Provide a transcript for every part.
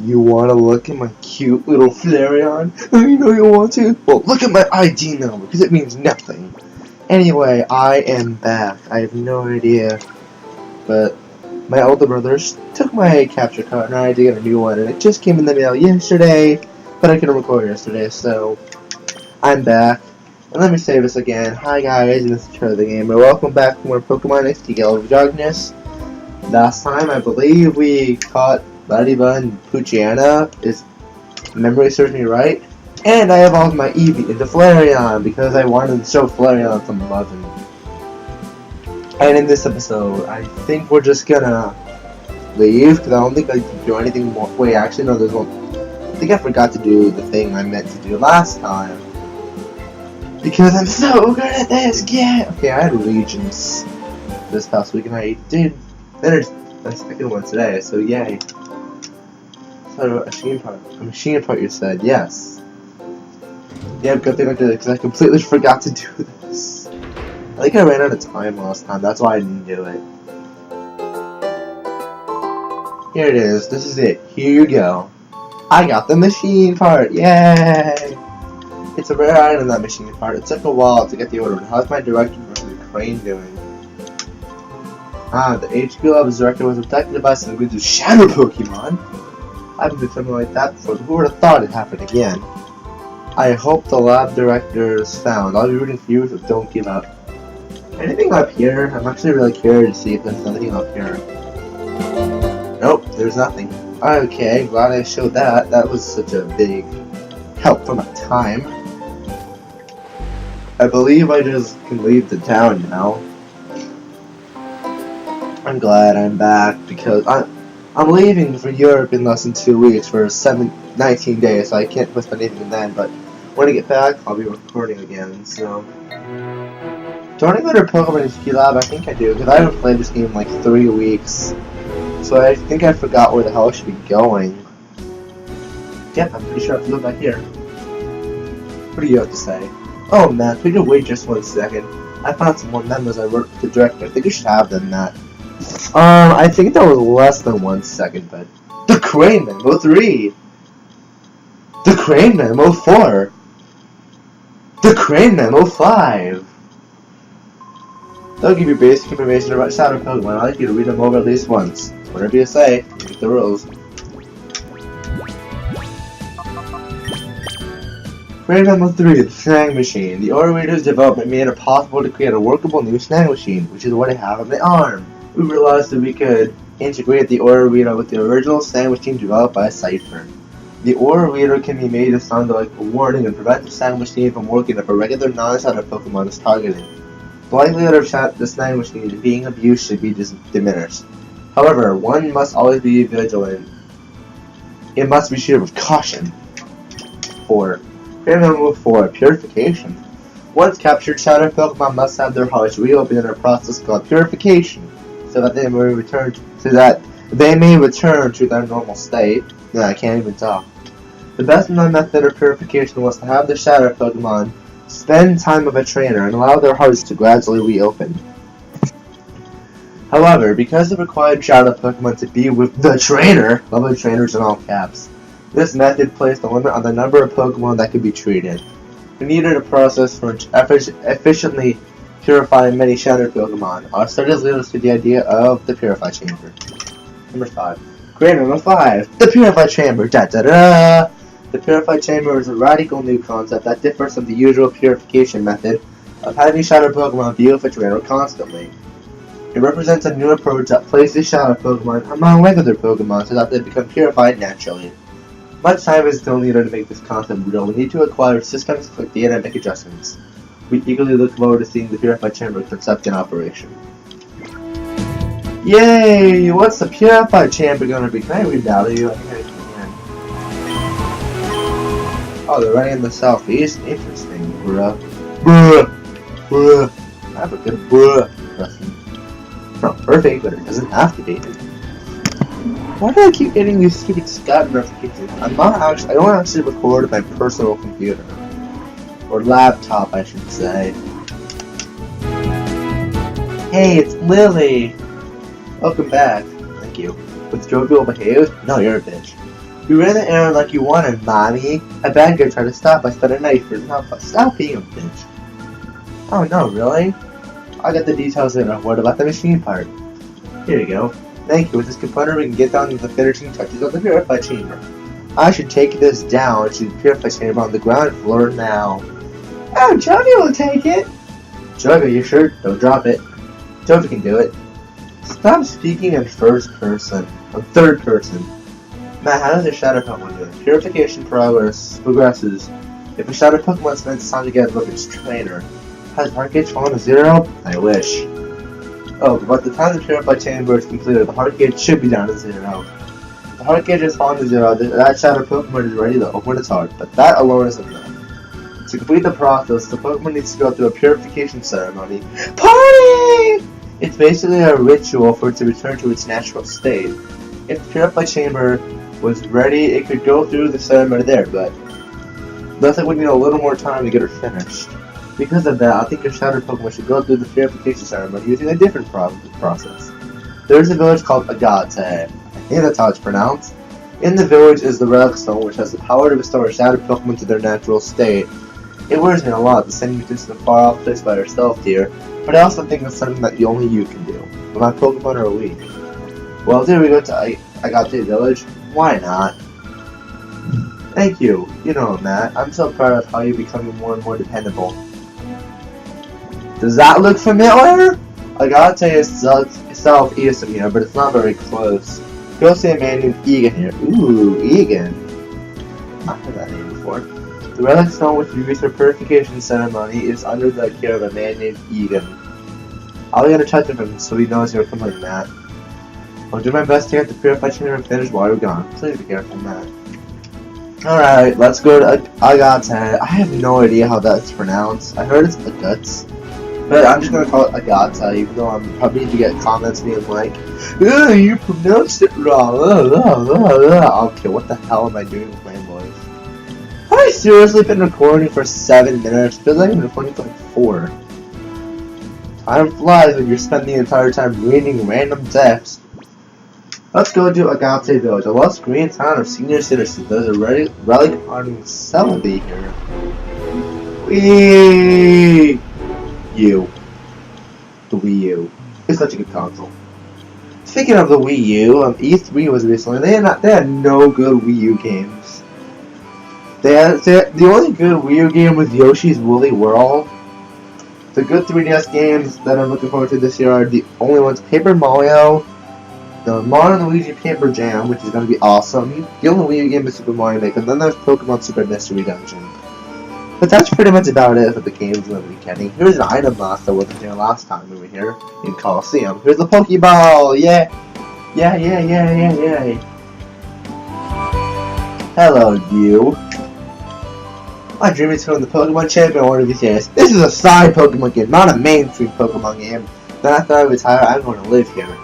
You want to look at my cute little Flareon? You know you want to? Well, look at my ID number, because it means nothing. Anyway, I am back. I have no idea, but my older brothers took my capture card and I had to get a new one, and it just came in the mail yesterday, but I couldn't record yesterday, so I'm back. And let me say this again. Hi guys, this is Charlie the Gamer. Welcome back to more Pokemon XD Gale of Darkness. Last time, I believe we caught Ladiva and Poochyena, if memory serves me right. And I evolved my Eevee into Flareon because I wanted to show Flareon some love. And in this episode, I think we're just gonna leave because I don't think I can do anything more. Wait, actually, no, there's one. I think I forgot to do the thing I meant to do last time. Because I'm so good at this, yeah! Okay, I had Regions this past week and I did finish the second one today, so yay. So, a machine part you said, yes. Yeah, good thing I did it because I completely forgot to do this. I think I ran out of time last time, that's why I didn't do it. Here it is, this is it, here you go. I got the machine part, yay! It's a rare item, that machine part. It took a while to get the order. How's my director versus Crane doing? The HQ Lab's director was abducted by some good shadow Pokemon. I've been through something like that before, but who would have thought it happened again? I hope the lab director is found. I'll be rooting for you, so don't give up. Anything up here? I'm actually really curious to see if there's anything up here. Nope, there's nothing. Okay, glad I showed that. That was such a big help for my time. I believe I just can leave the town now. I'm glad I'm back because I'm leaving for Europe in less than 2 weeks for 19 days, so I can't post anything then, but when I get back, I'll be recording again, so. Do I want to go to Pokemon HQ Lab? I think I do, because I haven't played this game in like 3 weeks. So I think I forgot where the hell I should be going. Yep, I'm pretty sure I have to go back here. What do you have to say? Oh man, could you wait just 1 second? I found some more memos I wrote with the director. I think you should have them, Matt. I think that was less than 1 second, but... The Crane Memo 3! The Crane Memo 4! The Crane Memo 5! They'll give you basic information about Shadow Pokemon. I'd like you to read them over at least once. Whatever you say, make the rules. Crane Memo 3, the Snag Machine. The Aura Reader's development made it possible to create a workable new Snag Machine, which is what I have on my arm. We realized that we could integrate the Aura Reader with the original Snag Machine developed by Cypher. The Aura Reader can be made to sound like a warning and prevent the Snag Machine from working if a regular non-Shadow Pokemon is targeted. The likelihood of the Snag Machine being abused should be diminished. However, one must always be vigilant. It must be treated with caution. 4. Crane Memo 4, Purification. Once captured, Shadow Pokemon must have their hearts reopened in a process called purification, so that they may return to their normal state. Yeah, I can't even talk. The best known method of purification was to have the Shadow Pokemon spend time with a trainer and allow their hearts to gradually reopen. However, because it required Shadow Pokemon to be with the trainer, lovely trainers in all caps, this method placed a limit on the number of Pokemon that could be treated. We needed a process for efficiently purifying many Shadow Pokemon. Our studies led us to the idea of the Purify Chamber. Number 5. Crane Memo 5, the Purify Chamber. Da da da! The Purify Chamber is a radical new concept that differs from the usual purification method of having Shadow Pokemon be with a trainer constantly. It represents a new approach that places Shadow Pokemon among regular Pokemon so that they become purified naturally. Much time is still needed to make this concept real. We need to acquire systems, collect data, and make adjustments. We eagerly look forward to seeing the Purify Chamber concept in operation. Yay! What's the Purify Chamber gonna be? Can I read out to you? I think I can. Oh, they're running in the southeast? Interesting, bruh. Bruh. I have a good bruh impression. It's not perfect, but it doesn't have to be. Why do I keep getting these stupid Skype notifications? I don't actually record with my personal computer. Or laptop, I should say. Hey, it's Lily! Welcome back. Thank you. With Jovial behaved? No, you're a bitch. You ran the errand like you wanted, Mommy. A bad guy tried to stop us, but a knife for help. Stop being a bitch. Oh no, really? I'll get the details in. What about the machine part? Here you go. Thank you. With this component, we can get down to the finishing touches of the purify chamber. I should take this down to the purify chamber on the ground floor now. Oh, Jovi will take it. Jovi, you sure? Don't drop it. Jovi can do it. Stop speaking in first person. Or third person. Matt, how does your shadow Pokemon do? Purification progresses. If a shadow Pokemon spends time to get with its trainer. Has heart gauge fallen to 0? I wish. Oh, but by the time the purify chamber is completed, the heart gauge should be down to 0. The heart gauge has fallen to 0, that shadow Pokemon is ready to open its heart, but that alone isn't enough. To complete the process, the Pokemon needs to go through a purification ceremony. Party! It's basically a ritual for it to return to its natural state. If the purify chamber was ready, it could go through the ceremony there, but looks like we need a little more time to get it finished. Because of that, I think your shadow Pokemon should go through the purification ceremony using a different process. There's a village called Agate. I think that's how it's pronounced. In the village is the Relic Stone, which has the power to restore shadow Pokemon to their natural state. It worries me a lot to send you to a far-off place by yourself, dear, but I also think it's something that only you can do. But my Pokemon are weak. Well, there we go to Agate Village. Why not? Thank you. You know, Matt, I'm so proud of how you're becoming more and more dependable. Does that look familiar? Agate is southeast of here, but it's not very close. You'll see a man named Egan here. Ooh, Egan. I've heard that name before. The Relic Stone which you use for purification ceremony is under the care of a man named Egan. I'll get in touch with him so he knows you're coming, Matt. I'll do my best to get the purify chamber finished while you're gone. Please be careful, Matt. Alright, let's go to Agate. I have no idea how that's pronounced. I heard it's Aguts. But I'm just gonna call it Agate, even though I'm probably going to get comments being like, "Ugh, you pronounced it wrong." Okay, what the hell am I doing with my voice? Have I seriously been recording for 7 minutes? It feels like I've been recording for like 4. Time flies when you're spending the entire time reading random text. Let's go to Agate Village, a lush green town of senior citizens. There's a relic hunting celebrity here. Whee! The Wii U. It's such a good console. Speaking of the Wii U, E3 was recently. They had no good Wii U games. The only good Wii U game was Yoshi's Woolly World. The good 3DS games that I'm looking forward to this year are the only ones: Paper Mario, the Mario & Luigi Paper Jam, which is going to be awesome. The only Wii U game is Super Mario Maker. Then there's Pokemon Super Mystery Dungeon. But that's pretty much about it for the games we're going to be getting. Here's an item box that wasn't here last time we were here in Colosseum. Here's the Pokeball! Yeah! Yeah! Hello, you. My dream is to win the Pokemon Champion one of these days. This is a side Pokemon game, not a mainstream Pokemon game. Then after I retire, I'm going to live here.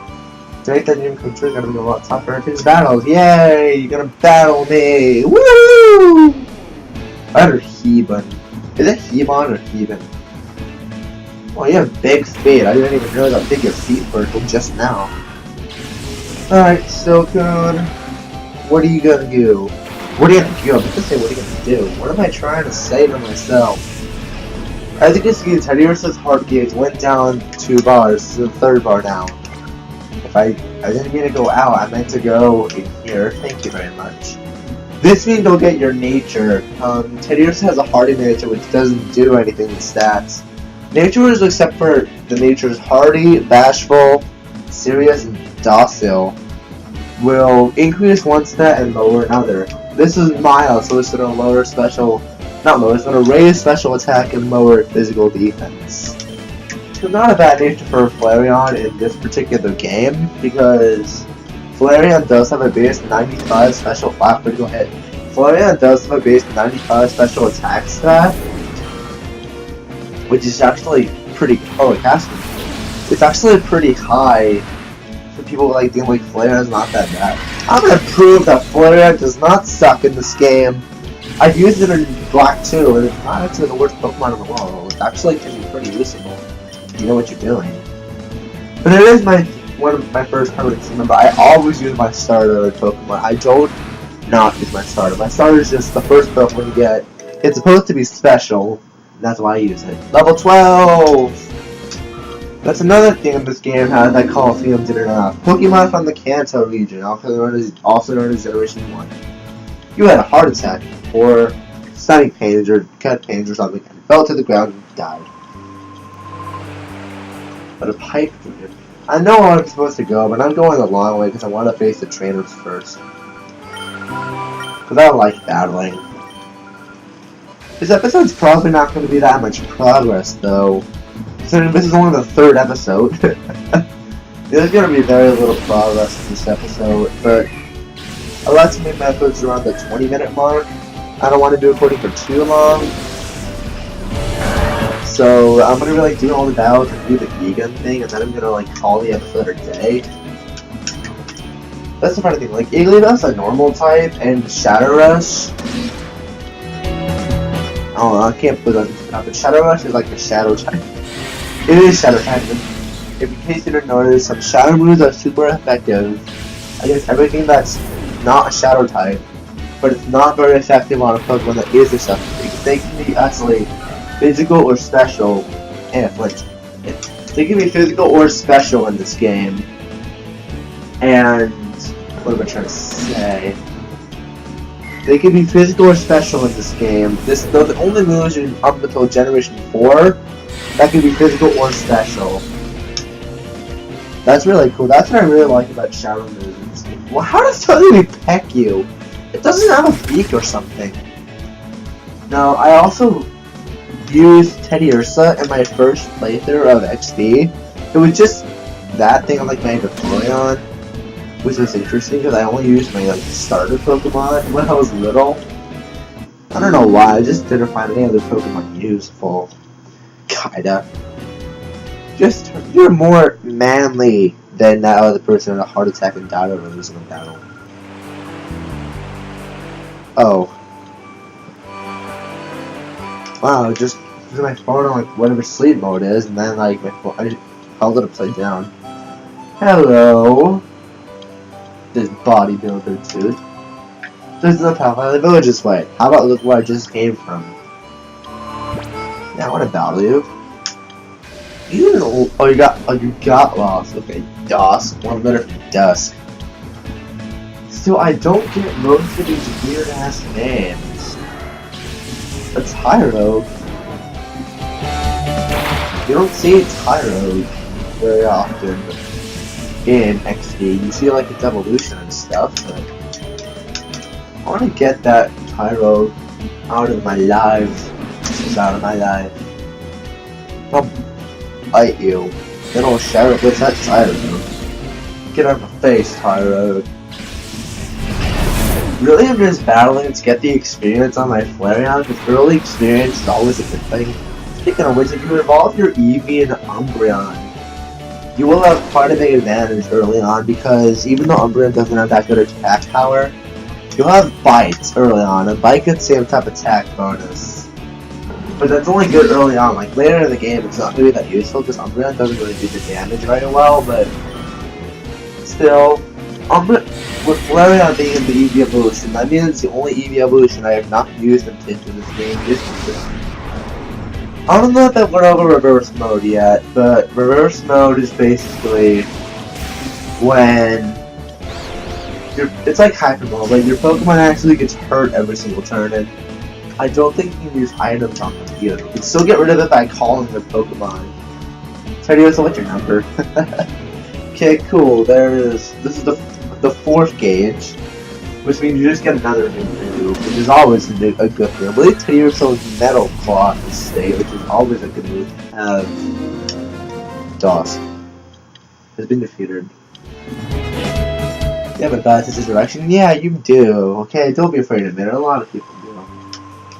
To make that dream come true, it's going to be a lot tougher in these battles. Yay! You're going to battle me! Woo! I heard Heban. Is it Heban or Heban? Oh, you have big speed. I didn't even realize how big your feet were until just now. Alright, Silcoon. What are you gonna do? What are you gonna do? I'm just say what are you gonna do? What am I trying to say to myself? As you can see, Teddiursa's heart gauge went down 2 bars, to the 3rd bar down. I didn't mean to go out, I meant to go in here. Thank you very much. This means go get your nature. Teddiursa has a hardy nature which doesn't do anything in stats. Natures, except for the natures hardy, bashful, serious, and docile, will increase one stat and lower another. This is mild, so it's going to lower special, not lower, it's going to raise special attack and lower physical defense. It's not a bad nature for Flareon in this particular game, because Flareon does have a base 95 special flat critical hit. Flareon does have a base 95 special attack stat, which is actually pretty. Oh, it has to. It's actually pretty high for people like think like Flareon's not that bad. I'm gonna prove that Flareon does not suck in this game. I've used it in Black 2, and it's not actually the worst Pokemon in the world. It actually can be pretty useful if you know what you're doing. But it is one of my first tournaments. Remember, I always use my starter Pokemon. I don't not use my starter. My starter is just the first Pokemon you get. It's supposed to be special. That's why I use it. Level 12! That's another thing in this game that Colosseum didn't have. Pokemon from the Kanto region, also known as Generation 1. You had a heart attack, or stomach pains, or gut pains, or something, and fell to the ground and died. But a pipe dream. I know where I'm supposed to go, but I'm going the long way because I want to face the trainers first. Because I like battling. This episode's probably not going to be that much progress, though. Considering this is only the 3rd episode. There's going to be very little progress in this episode, but I like to make my episodes around the 20-minute mark. I don't want to do recording for too long. So I'm going to be doing all the battles and do the vegan thing, and then I'm going to call the episode a day. That's the funny thing, Agate a normal type, and Shadow Rush. Oh, I can't put that into but Shadow Rush is the Shadow type. It is Shadow type. If in case you didn't notice, some Shadow moves are super effective against everything that's not a Shadow type, but it's not very effective on a Pokemon that is a Shadow type. They can be actually physical or special, and they can be physical or special in this game. And what am I trying to say? They can be physical or special in this game. They're the only moves up until Generation 4 that can be physical or special. That's really cool. That's what I really like about Shadow moves. Well, how does Totally peck you? It doesn't have a beak or something. No, I also used Teddiursa in my first playthrough of XD. It was just that thing on my Vaporeon, which was interesting because I only used my starter Pokemon when I was little. I don't know why, I just didn't find any other Pokemon useful. Kinda. Just, you're more manly than that other person in a heart attack and died over losing a battle. Oh. Wow, just put my phone on whatever sleep mode is, and then my phone, I just held it upside down. Hello. This bodybuilder dude. There's no path out of the village this way. How about look where I just came from? Yeah, I want to battle you. You got lost. Okay, dusk. 1 minute from dusk. So I don't get most of these weird ass names. A Tyro. You don't see a Tyro very often in XD. You see its evolution and stuff, but I want to get that Tyro out of my life. Just out of my life. I'll bite you. Then I'll share it with that Tyro. Get out of my face, Tyro. Really, I'm just battling to get the experience on my Flareon, because early experience is always a good thing. Speaking of which, if you evolve your Eevee into Umbreon, you will have quite a big advantage early on, because even though Umbreon doesn't have that good attack power, you'll have Bites early on, and Bite gets the same type of attack bonus. But that's only good early on. Later in the game, it's not going to be that useful, because Umbreon doesn't really do the damage very well, but still, with Flareon being in the Eevee evolution, that means it's the only Eevee evolution I have not used until this game is Umbreon. I don't know if that went over reverse mode yet, but reverse mode is basically when it's like hyper mode, your Pokemon actually gets hurt every single turn, and I don't think you can use items on them either. You can still get rid of it by calling their Pokemon. Teddiursa, what's your number? Okay, cool. This is the 4th gauge, which means you just get another new move, which is always a good thing. I believe Teddiursa's Metal Claw in this state, which is always a good move to have. Dusk has been defeated. You have a bad sense of direction? Yeah, you do. Okay, don't be afraid to admit it. A lot of people do.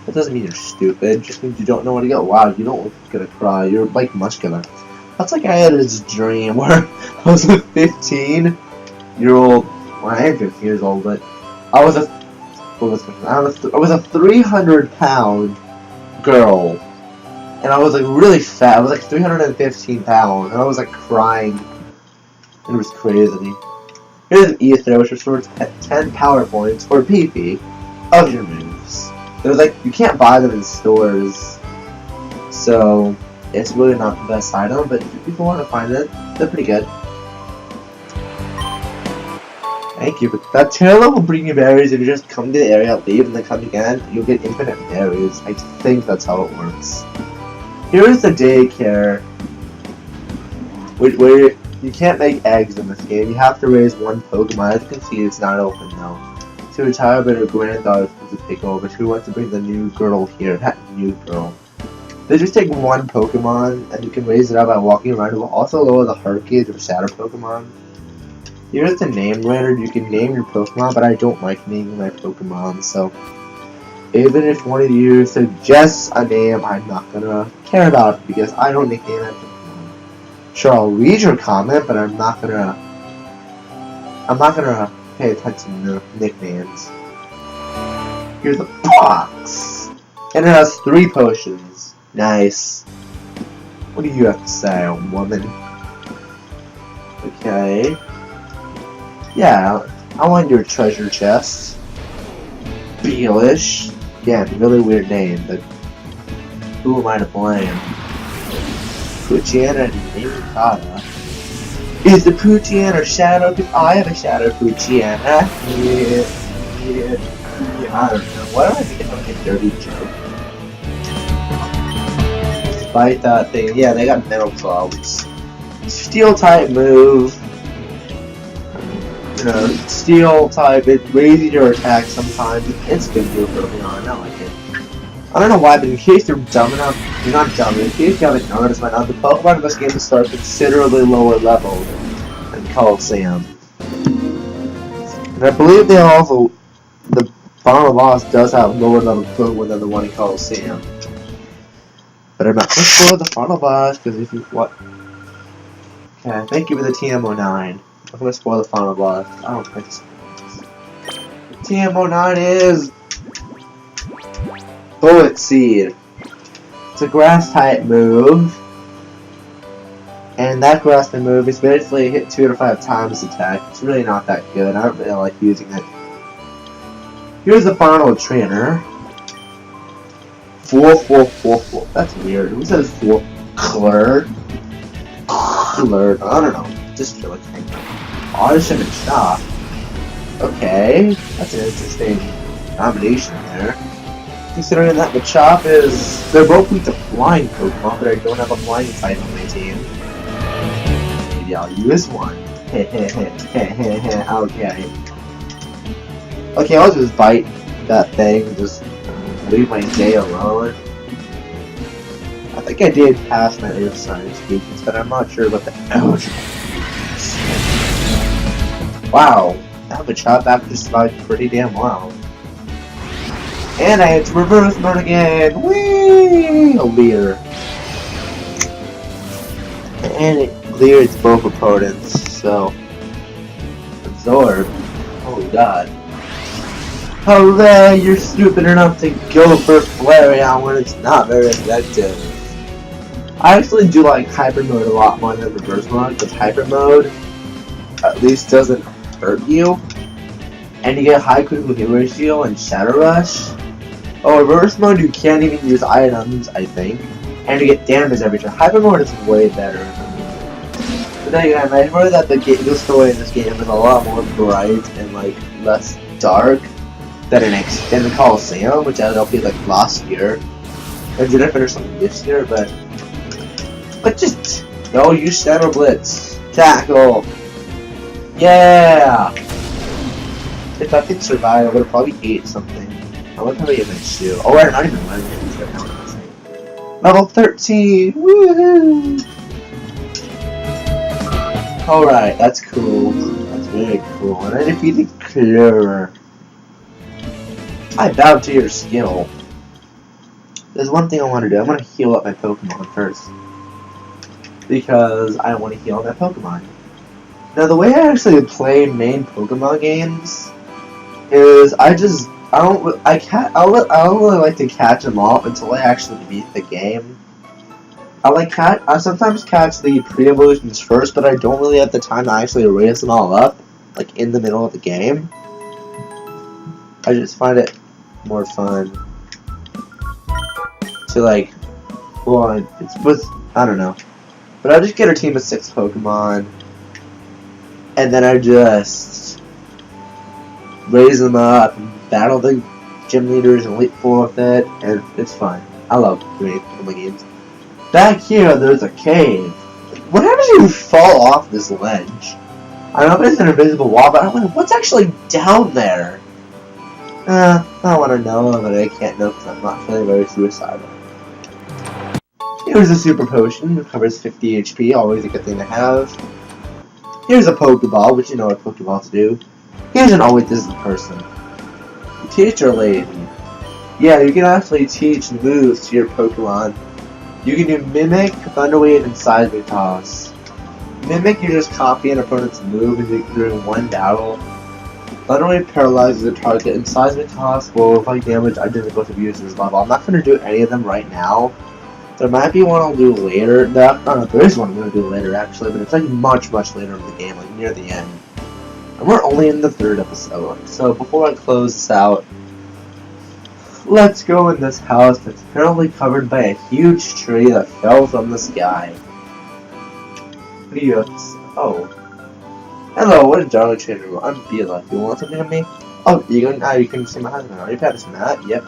That doesn't mean you're stupid. It just means you don't know where to go. Wow, you don't look gonna cry. You're muscular. That's I had this dream where I was a 15-year-old. Well, I am 15 years old, but I was a 300-pound girl, and I was really fat. I was 315 pounds, and I was crying, and it was crazy. Here's an ether which restores 10 power points or PP of your moves. There's like, you can't buy them in stores, so it's really not the best item, but if people want to find it, they're pretty good. Thank you. But that 10 level bring you berries. If you just come to the area, leave, and then come again, you'll get infinite berries. I think that's how it works. Here's the daycare, where you can't make eggs in this game. You have to raise one Pokemon. As you can see, it's not open though. To retire, but her granddaughter to take over. She wants to bring the new girl here. That new girl. They just take one Pokemon, and you can raise it up by walking around. It will also lower the heart gauge of shadow Pokemon. Here's the name wizard. You can name your Pokemon, but I don't like naming my Pokemon, so even if one of you suggests a name, I'm not gonna care about it because I don't nickname my Pokemon. Sure, I'll read your comment, but I'm not gonna pay attention to nicknames. Here's the box, and it has 3 potions. Nice. What do you have to say, woman? Okay. Yeah, I want your treasure chest. Beelish. Yeah, really weird name, but who am I to blame? Poochyena and Nimikata. Is the Poochyena shadow? Because I have a shadow Poochyena. Yeah, I don't know. Why do I think it's like a dirty joke? Despite that thing, yeah, they got metal clubs. Steel type move. You know, steel type, it raises your attack sometimes. It's good move early on, I like it. I don't know why, but in case you're dumb enough, you're not dumb, in case you haven't noticed by now, the Pokemon in this game start considerably lower level than Colosseum. And I believe they also, the final boss does have lower level Pokemon than the one in Colosseum. But I'm not going to spoil the final boss, because if you, what? Okay, thank you for the TM09. I'm gonna spoil the final boss. I don't think so. TM09 is Bullet Seed. It's a grass type move. And that grass type move is basically hit 2 to 5 times attack. It's really not that good. I don't really like using it. Here's the final trainer. 4444. That's weird. Who says 4? Clurd? Clurd. I don't know. Just feel like Audition and Chop. Okay, that's an interesting combination there. Considering that the Chop is... They're both weak to flying Pokemon, but I don't have a flying type on my team. Maybe I'll use one. Okay. Okay, I'll just bite that thing and just leave my day alone. I think I did pass my air science speakings, but I'm not sure about the algebra. Wow, that would chop back just survived pretty damn well. And I had to reverse mode again! Whee! A leer. And it clears both opponents, so... Absorb. Oh god. Hooray! You're stupid enough to go for Flareon when it's not very effective. I actually do like Hyper Mode a lot more than Reverse Mode, because Hyper Mode at least doesn't hurt you, and you get high critical hit ratio and Shadow Rush. Oh, Reverse Mode you can't even use items, I think, and you get damage every turn. Hyper Mode is way better. But then again, I heard that the story in this game is a lot more bright and like less dark than in the Colosseum, which I played like last year. I didn't finish something this year, but just no, use Shadow Blitz, tackle. Yeah! If I could survive, I would have probably ate something. I would probably eat my shoe. Oh, I'm not even running it right now. Level 13! Woohoo! Alright, that's cool. That's very cool. And I defeated Clearer. I bow to your skill. There's one thing I want to do. I want to heal up my Pokemon first. Because I want to heal my Pokemon. Now the way I actually play main Pokemon games is I don't really like to catch them all until I actually beat the game. I sometimes catch the pre-evolutions first, but I don't really have the time to actually raise them all up. like in the middle of the game. I just find it more fun to like, well, I don't know. But I just get a team of 6 Pokemon, and then I just raise them up, and battle the gym leaders and Elite Four with it, and it's fun. I love doing Pokemon games. Back here, there's a cave. What happens if you fall off this ledge? I know there's an invisible wall, but I'm like, what's actually down there? I want to know, but I can't know because I'm not feeling very suicidal. Here's a super potion, it covers 50 HP, always a good thing to have. Here's a Pokeball, which you know what Pokeballs do. Here's an always this is the person. Teacher lady. Yeah, you can actually teach moves to your Pokemon. You can do Mimic, Thunder Wave, and Seismic Toss. Mimic, you just copy an opponent's move during one battle. Thunder Wave paralyzes the target, and Seismic Toss will inflict damage identical to the user's level. I'm not going to do any of them right now. There might be one I'll do later. There is one I'm going to do later actually, but it's like much later in the game, like near the end. And we're only in the 3rd episode, so before I close this out, let's go in this house that's apparently covered by a huge tree that fell from the sky. What do you have to say? Oh. Hello, what is Darling Trainer? I'm Bila. You want something of me? Oh, you can see my husband. Are you Patterson, Matt? Yep.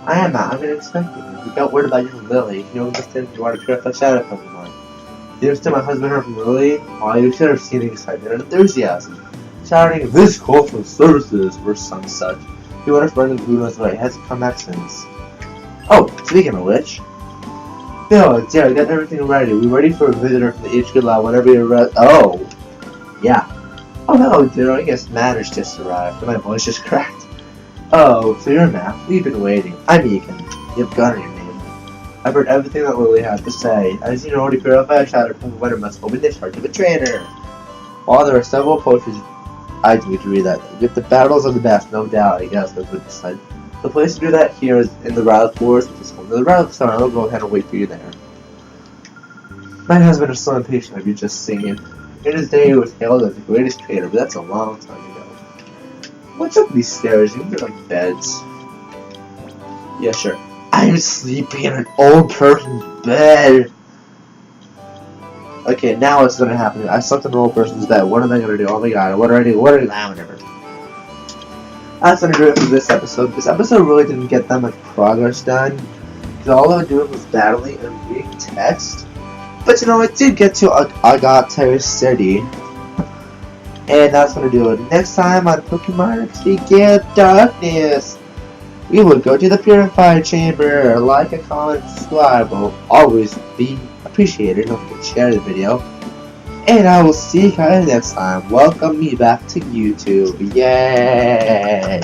I am Matt. I'm going to expect you. We got word about you from Lily. You understand you want to purify shadow Pokemon. You understand my husband heard from Lily? Oh, you should have seen the excitement and enthusiasm. Shouting, this calls for services, or some such. He went a friend who knows what, he hasn't come back since. Oh, speaking of which. Bill, it's I got everything ready. We're ready for a visitor from the HQ lab whenever you're ready. Oh. Yeah. Oh, hello, Ditto. I guess Matt has just arrived. My voice just cracked. Oh, so you're Matt. We've been waiting. I'm Egan. You've got your name. I've heard everything that Lily had to say. As you know, to purify a shadow Pokemon must open the heart of a trainer. While there are several potions, I do agree that with the battles of the best, no doubt, I guess that's what you said. The place to do that here is in the Rattle Forest, which is home to the Rattle Star. I'll go ahead and wait for you there. My husband is so impatient of you just singing. In his day, he was hailed as the greatest trainer, but that's a long time ago. What's up these stairs? These are like beds. Yeah, sure. I'm sleeping in an old person's bed. Okay, now what's gonna happen? I slept in an old person's bed. What am I gonna do? Oh my god, what do I do? What do I do? Whatever. That's gonna do it for this episode. This episode really didn't get that much progress done, because all I was doing was battling and reading text. But you know, it did get to Agate City. And that's gonna do it. Next time on Pokemon XD Gale Darkness, we will go to the Purifier Chamber. Like, a comment, subscribe will always be appreciated. Don't forget to share the video. And I will see you guys next time. Welcome me back to YouTube. Yay!